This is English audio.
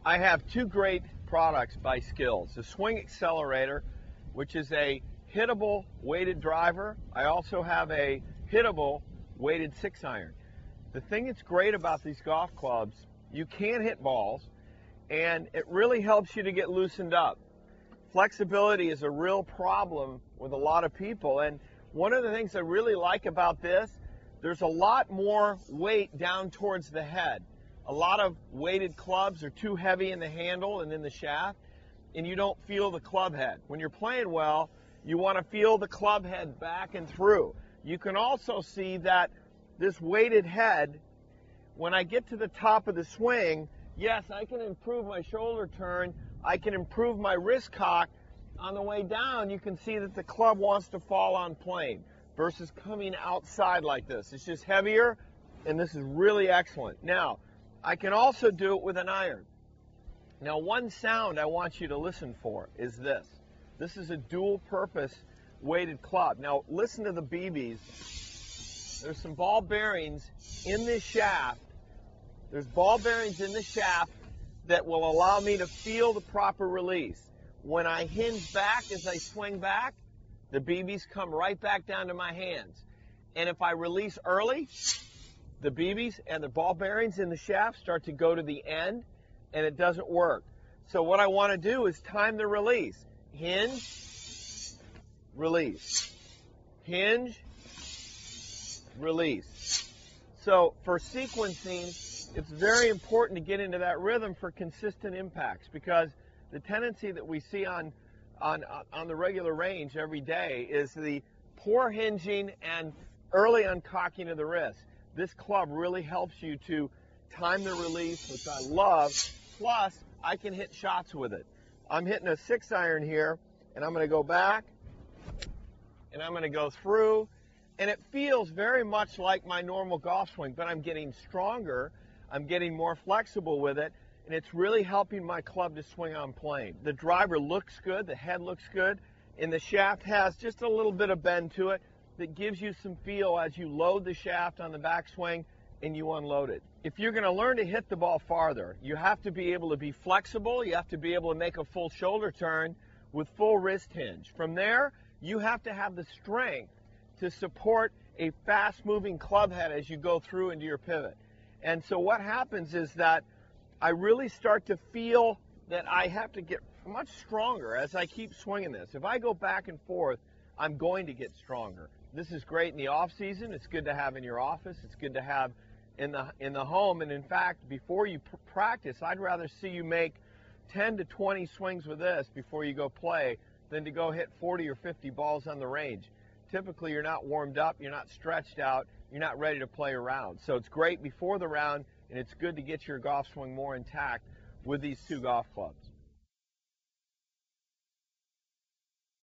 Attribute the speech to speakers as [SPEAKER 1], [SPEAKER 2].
[SPEAKER 1] I have two great products by SKLZ. The Swing Accelerator, which is a hittable weighted driver. I also have a hittable weighted 6-iron. The thing that's great about these golf clubs, you can hit balls, and it really helps you to get loosened up. Flexibility is a real problem with a lot of people, and one of the things I really like about this, there's a lot more weight down towards the head. A lot of weighted clubs are too heavy in the handle and in the shaft, and you don't feel the club head. When you're playing well, you want to feel the club head back and through. You can also see that this weighted head, when I get to the top of the swing, yes, I can improve my shoulder turn, I can improve my wrist cock. On the way down, you can see that the club wants to fall on plane versus coming outside like this. It's just heavier, and this is really excellent. Now, I can also do it with an iron. Now, one sound I want you to listen for is this. This is a dual-purpose weighted club. Now, listen to the BBs. There's some ball bearings in this shaft. There's ball bearings in the shaft that will allow me to feel the proper release. When I hinge back as I swing back, the BBs come right back down to my hands. And if I release early, the BBs and the ball bearings in the shaft start to go to the end, and it doesn't work. So what I want to do is time the release. Hinge, release. Hinge, release. So for sequencing, it's very important to get into that rhythm for consistent impacts, because the tendency that we see on the regular range every day is the poor hinging and early uncocking of the wrist. This club really helps you to time the release, which I love, plus I can hit shots with it. I'm hitting a 6-iron here, and I'm going to go back, and I'm going to go through, and it feels very much like my normal golf swing, but I'm getting stronger, I'm getting more flexible with it, and it's really helping my club to swing on plane. The driver looks good, the head looks good, and the shaft has just a little bit of bend to it that gives you some feel as you load the shaft on the backswing and you unload it. If you're going to learn to hit the ball farther, you have to be able to be flexible, you have to be able to make a full shoulder turn with full wrist hinge. From there, you have to have the strength to support a fast-moving club head as you go through into your pivot. And so what happens is that I really start to feel that I have to get much stronger as I keep swinging this. If I go back and forth, I'm going to get stronger. This is great in the off season. It's good to have in your office. It's good to have in the home. And in fact, before you practice, I'd rather see you make 10 to 20 swings with this before you go play than to go hit 40 or 50 balls on the range. Typically, you're not warmed up, you're not stretched out, you're not ready to play a round. So it's great before the round, and it's good to get your golf swing more intact with these two golf clubs.